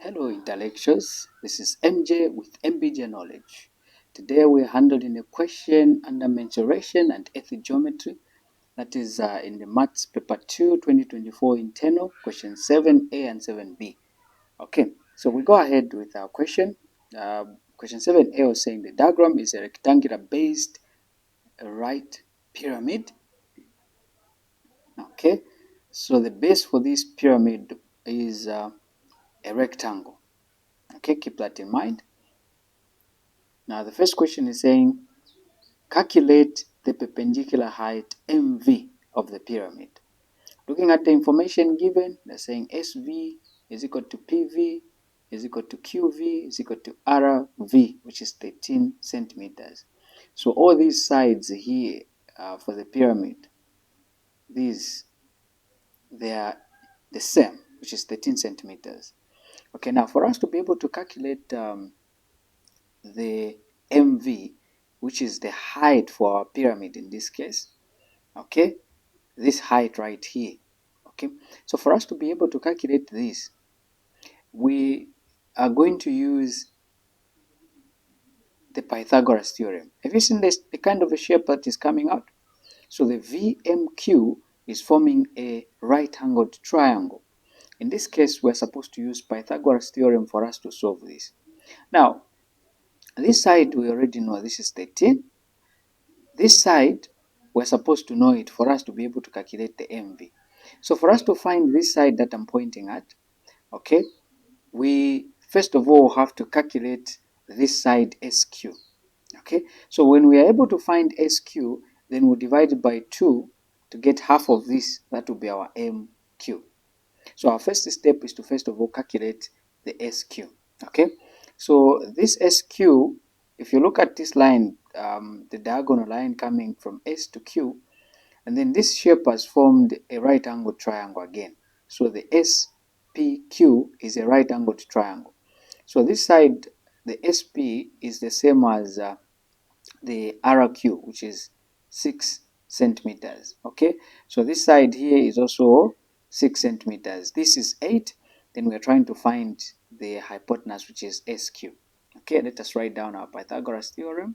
Hello intellectuals, this is MJ with MBJ Knowledge. Today we're handling a question under mensuration and earth geometry, that is in the Maths Paper 2 2024 internal, question 7A and 7B. Okay, so we go ahead with our question. Question 7A was saying the diagram is a rectangular based right pyramid. Okay, so the base for this pyramid is a rectangle. Okay, keep that in mind. Now the first question is saying calculate the perpendicular height MV of the pyramid. Looking at the information given, they're saying SV is equal to PV is equal to QV is equal to RV, which is 13 centimeters. So all these sides here for the pyramid, they are the same, which is 13 centimeters. Okay, now for us to be able to calculate the MV, which is the height for our pyramid in this case, okay, this height right here, okay. So for us to be able to calculate this, we are going to use the Pythagoras theorem. Have you seen this, the kind of a shape that is coming out? So the VMQ is forming a right-angled triangle. In this case, we're supposed to use Pythagoras theorem for us to solve this. Now, this side we already know this is 13. This side, we're supposed to know it for us to be able to calculate the MV. So for us to find this side that I'm pointing at, okay, we first of all have to calculate this side SQ. Okay, so when we are able to find SQ, then we divide it by 2 to get half of this. That will be our MQ. So our first step is to first of all calculate the SQ. Okay, so this SQ, if you look at this line, the diagonal line coming from S to Q, and then this shape has formed a right angled triangle again. So the SPQ is a right angled triangle. So this side, the SP is the same as the RQ, which is 6 centimeters. Okay, so this side here is also 6 centimeters. This is 8. Then we're trying to find the hypotenuse, which is SQ. Okay, let us write down our Pythagoras theorem.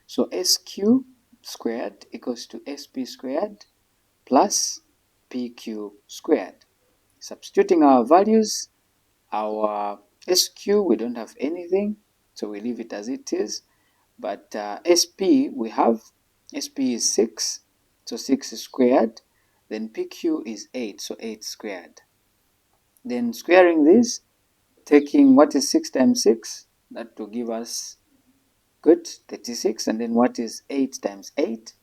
So SQ squared equals to SP squared plus PQ squared. Substituting our values, our SQ, we don't have anything, so we leave it as it is. But SP, we have, SP is 6, so 6 squared. Then PQ is 8, so 8 squared. Then squaring this, taking what is 6 times 6, that will give us, good, 36. And then what is 8 times 8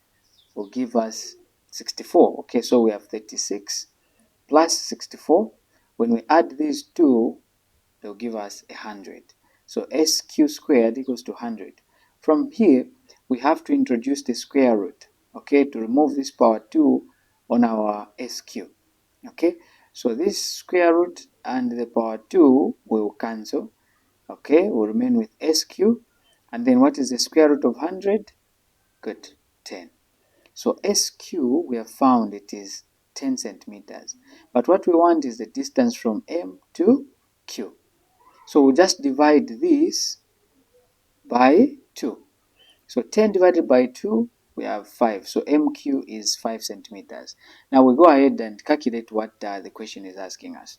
will give us 64. Okay, so we have 36 plus 64. When we add these two, they'll give us 100. So SQ squared equals to 100. From here, we have to introduce the square root, okay, to remove this power 2 on our SQ. Okay, so this square root and the power 2 will cancel. Okay, we'll remain with SQ. And then what is the square root of 100? Good, 10. So SQ, we have found it is 10 centimeters. But what we want is the distance from M to Q. So we'll just divide this by 2. So 10 divided by 2, we have 5. So MQ is 5 centimeters. Now we go ahead and calculate what the question is asking us.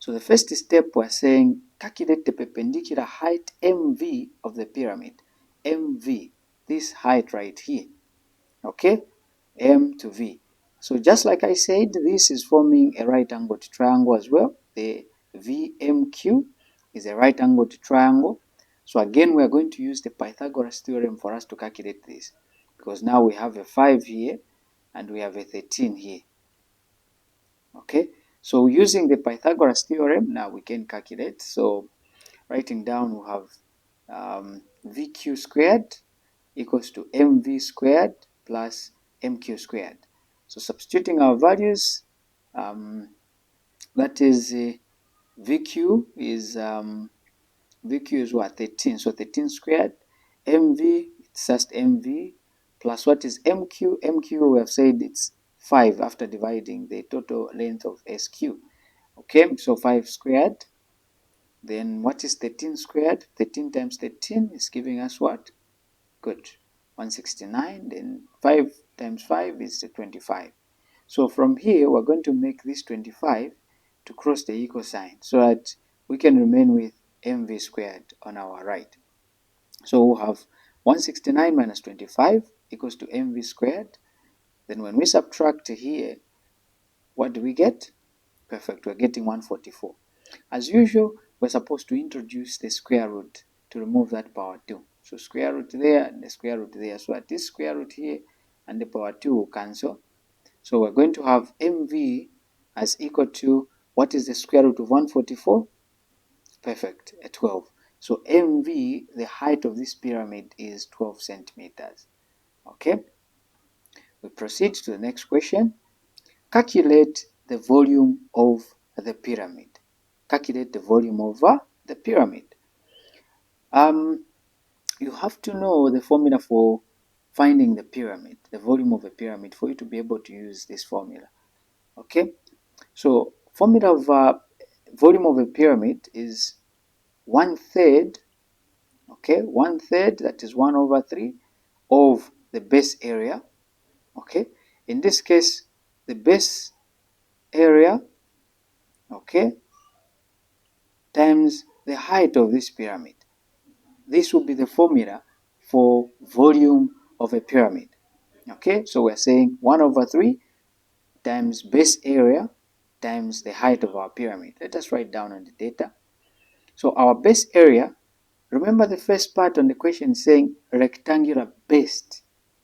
So the first step, we're saying calculate the perpendicular height MV of the pyramid. MV, this height right here. Okay, M to V. So just like I said, this is forming a right angled triangle as well. The VMQ is a right angled triangle. So again, we are going to use the Pythagoras theorem for us to calculate this, because now we have a 5 here and we have a 13 here. Okay, so using the Pythagoras theorem, now we can calculate. So writing down, we have VQ squared equals to MV squared plus MQ squared. So substituting our values, that is VQ is what, 13. So 13 squared. MV, it's just MV plus what is MQ? MQ, we have said it's 5 after dividing the total length of SQ. Okay, so 5 squared Then what is 13 squared? 13 times 13 is giving us what? Good. 169. Then 5 times 5 is 25. So from here, we're going to make this 25 to cross the equal sign so that we can remain with mv squared on our right. So we'll have 169 minus 25 equals to mv squared. Then when we subtract here, what do we get? Perfect, we're getting 144. As usual, we're supposed to introduce the square root to remove that power 2. So square root there and the square root there. So at this square root here and the power 2 will cancel. So we're going to have mv as equal to, what is the square root of 144? Perfect, 12. So mv, the height of this pyramid is 12 centimeters. Okay, we proceed to the next question. Calculate the volume of the pyramid. Calculate the volume of the pyramid. You have to know the formula for finding the pyramid, the volume of a pyramid, for you to be able to use this formula. Okay, so formula of volume of a pyramid is 1/3. Okay, 1/3, that is 1/3 of the base area. Okay, in this case, the base area, okay, times the height of this pyramid. This will be the formula for volume of a pyramid. Okay, so we're saying 1/3 times base area times the height of our pyramid. Let us write down on the data. So our base area, remember the first part on the question saying rectangular based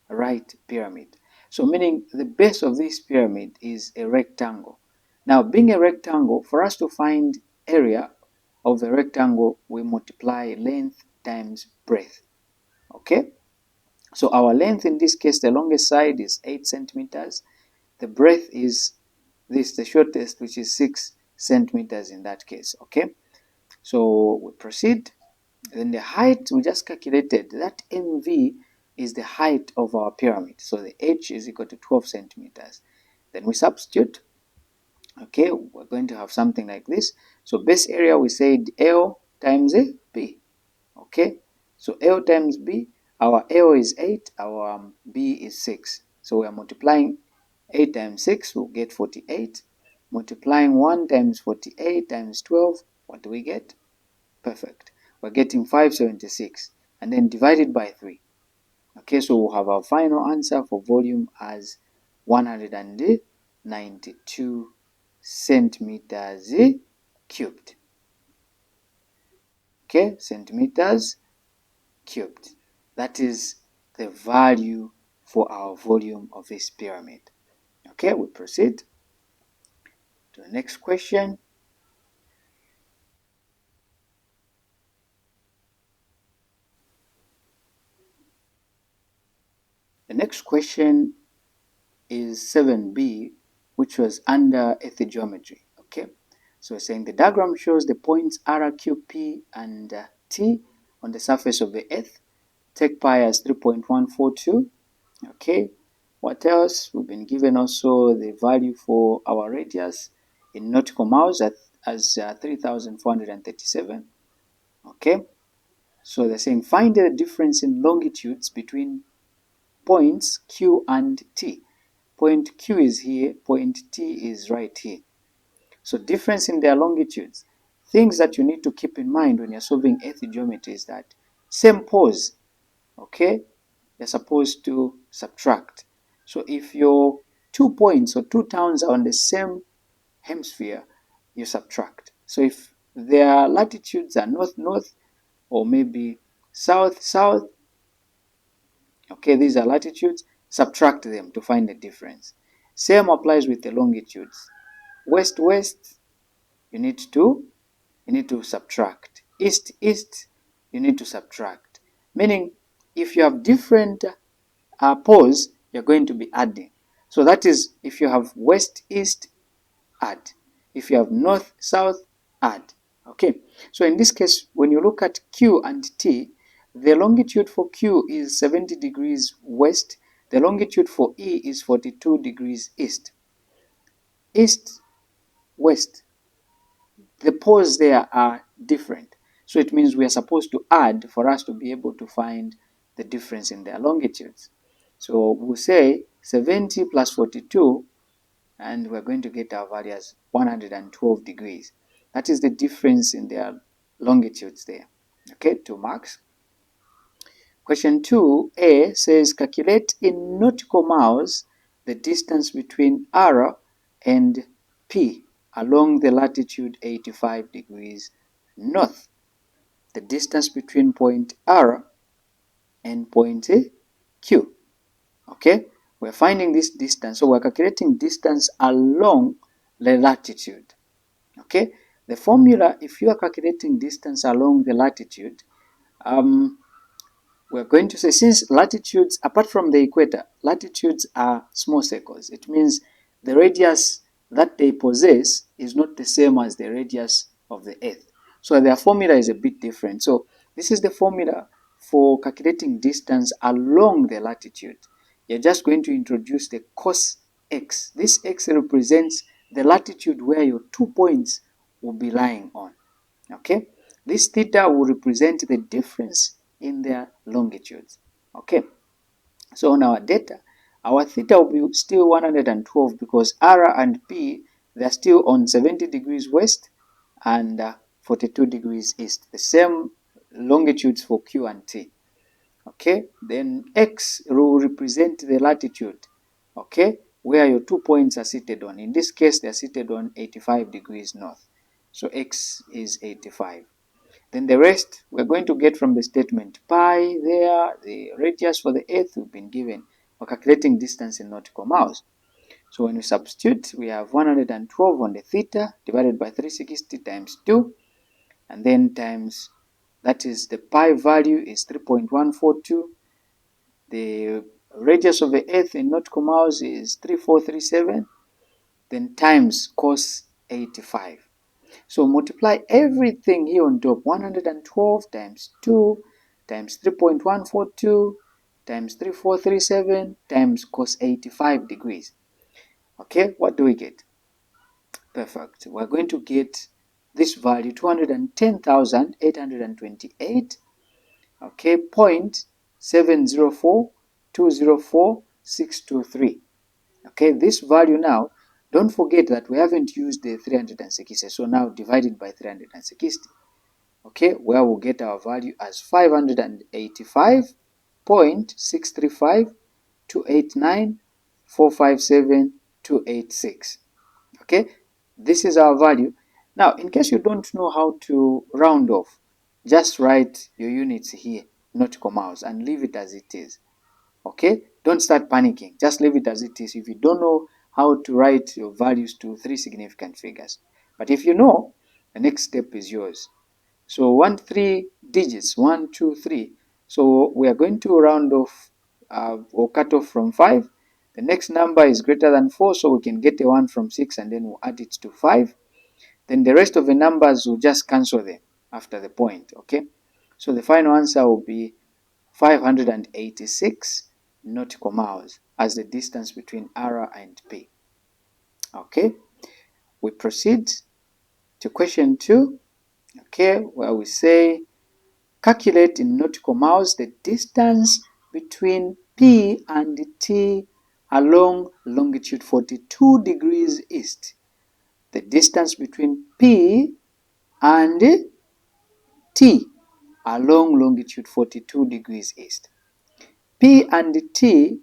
right pyramid. So meaning the base of this pyramid is a rectangle. Now being a rectangle, for us to find area of the rectangle, we multiply length times breadth. Okay, so our length in this case, the longest side is 8 centimeters. The breadth is this, the shortest, which is 6 centimeters in that case. Okay, so we proceed. Then the height, we just calculated that mv is the height of our pyramid. So the h is equal to 12 centimeters. Then we substitute. Okay, we're going to have something like this. So base area, we said L times B. Okay, so L times B, our L is 8, our B is 6. So we are multiplying 8 times 6, we'll get 48. Multiplying 1 times 48 times 12, what do we get? Perfect. We're getting 576. And then divided by 3. Okay, so we'll have our final answer for volume as 192 centimeters cubed. Okay, centimeters cubed. That is the value for our volume of this pyramid. Okay, we proceed to the next question. The next question is 7b, which was under earth geometry. Okay, so we're saying the diagram shows the points R, Q, P, and T on the surface of the earth. Take pi as 3.142. Okay, what else? We've been given also the value for our radius in nautical miles as 3,437. Okay, so they're saying find the difference in longitudes between points Q and T. Point Q is here, point T is right here. So difference in their longitudes. Things that you need to keep in mind when you're solving earth geometry is that same pose, okay, you're supposed to subtract. So if your 2 points or 2 towns are on the same hemisphere, you subtract. So if their latitudes are north-north or maybe south-south, okay, these are latitudes, subtract them to find the difference. Same applies with the longitudes. West-west, you need to subtract. East-east, you need to subtract. Meaning, if you have different poles, you're going to be adding. So that is, if you have west-east, add. If you have north-south, add. Okay, so in this case, when you look at Q and T, the longitude for Q is 70 degrees west. The longitude for E is 42 degrees east. East, west. The poles there are different. So it means we are supposed to add for us to be able to find the difference in their longitudes. So we'll say 70 plus 42, and we're going to get our value as 112 degrees. That is the difference in their longitudes there. Okay, 2 marks. Question 2a says calculate in nautical miles the distance between R and P along the latitude 85 degrees north. The distance between point R and point Q. Okay, we're finding this distance, so we're calculating distance along the latitude. Okay, the formula, if you are calculating distance along the latitude, we're going to say, since latitudes, apart from the equator, latitudes are small circles. It means the radius that they possess is not the same as the radius of the Earth. So their formula is a bit different. So this is the formula for calculating distance along the latitude. You're just going to introduce the cos x. This x represents the latitude where your 2 points will be lying on. Okay, this theta will represent the difference in their longitudes. Okay, so on our data, our theta will be still 112 because R and P, they're still on 70 degrees west and 42 degrees east, the same longitudes for Q and T. Okay, then X will represent the latitude, okay, where your 2 points are seated on. In this case, they're seated on 85 degrees north. So X is 85. Then the rest we're going to get from the statement. Pi there, the radius for the Earth we've been given. We're calculating distance in nautical miles. So when we substitute, we have 112 on the theta divided by 360 times 2, and then times, that is the pi value is 3.142. The radius of the Earth in nautical miles is 3437, then times cos 85. So multiply everything here on top, 112 times 2 times 3.142 times 3437 times cos 85 degrees. Okay, what do we get? Perfect. We're going to get this value, 210,828, okay, 0.704204623. Okay, this value now, don't forget that we haven't used the 360, so now divided by 360. Okay, where we'll get our value as 585.635,289,457,286. Okay, this is our value. Now, in case you don't know how to round off, just write your units here, nautical miles, and leave it as it is. Okay, don't start panicking, just leave it as it is if you don't know how to write your values to 3 significant figures. But if you know, the next step is yours. So 3 digits, 1, 2, 3. So we are going to round off or cut off from 5. The next number is greater than 4, so we can get a 1 from 6 and then we'll add it to 5. Then the rest of the numbers will just cancel them after the point, okay? So the final answer will be 586 nautical miles as the distance between R and P. Okay, we proceed to question 2, okay, where we say calculate in nautical miles the distance between P and T along longitude 42 degrees east. The distance between P and T along longitude 42 degrees east. P and T,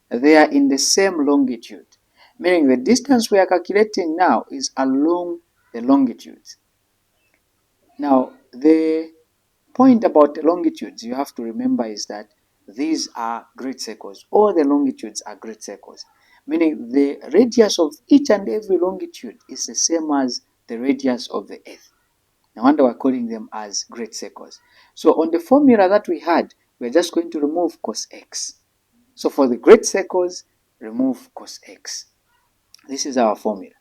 they are in the same longitude, meaning the distance we are calculating now is along the longitudes. Now, the point about the longitudes you have to remember is that these are great circles. All the longitudes are great circles, meaning the radius of each and every longitude is the same as the radius of the Earth. No wonder we're calling them as great circles. So on the formula that we had, we're just going to remove cos x. So for the great circles, remove cos x. This is our formula.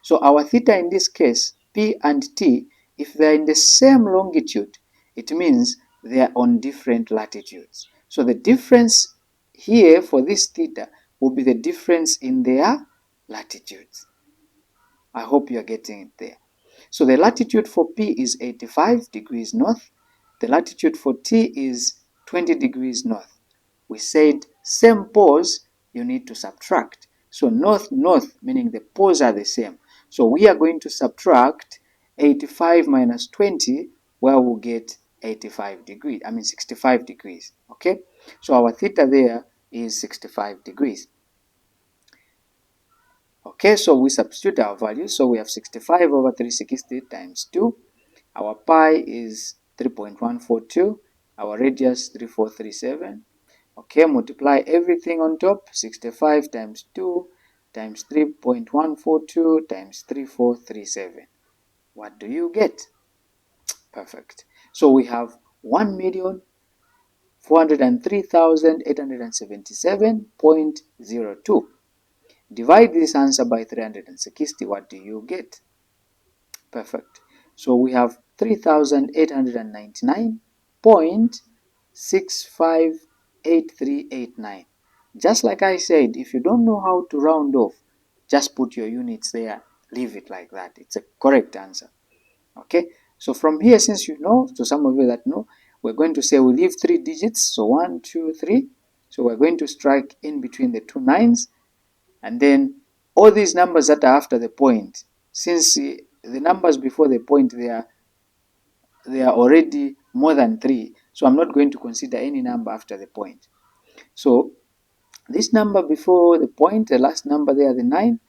So our theta in this case, P and T, if they're in the same longitude, it means they are on different latitudes. So the difference here for this theta will be the difference in their latitudes. I hope you are getting it there. So the latitude for P is 85 degrees north. The latitude for T is 20 degrees north. We said same poles, you need to subtract. So north, north, meaning the poles are the same. So we are going to subtract 85 minus 20, where we'll get 85 degrees, 65 degrees, okay? So our theta there is 65 degrees. Okay, so we substitute our values. So we have 65 over 360 times 2. Our pi is 3.142. Our radius 3437. Okay, multiply everything on top. 65 times 2 times 3.142 times 3437. What do you get? Perfect. So we have 1,403,877.02. Divide this answer by 360. What do you get? Perfect. So we have 3,899.658389. Just like I said, if you don't know how to round off, just put your units there. Leave it like that. It's a correct answer. Okay. So from here, since you know, to some of you that know, we're going to say we leave 3 digits. So 1, 2, 3. So we're going to strike in between the 2 nines. And then all these numbers that are after the point, since the numbers before the point, they are already more than 3, so I'm not going to consider any number after the point. So this number before the point, the last number there, the 9,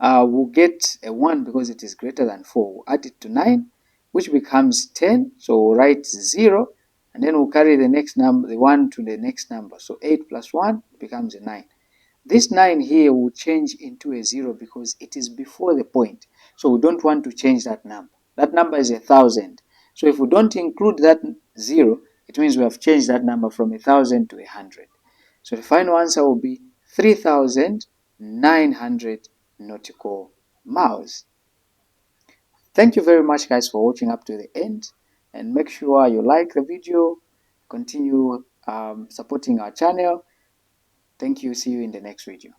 we'll get a 1 because it is greater than 4. We'll add it to 9, which becomes 10. So we'll write 0, and then we'll carry the next number, the 1 to the next number. So 8 plus 1 becomes a 9. This 9 here will change into a 0 because it is before the point. So we don't want to change that number. That number is 1,000. So if we don't include that 0, it means we have changed that number from 1,000 to 100. So the final answer will be 3,900 nautical miles. Thank you very much, guys, for watching up to the end. And make sure you like the video, continue supporting our channel. Thank you. See you in the next video.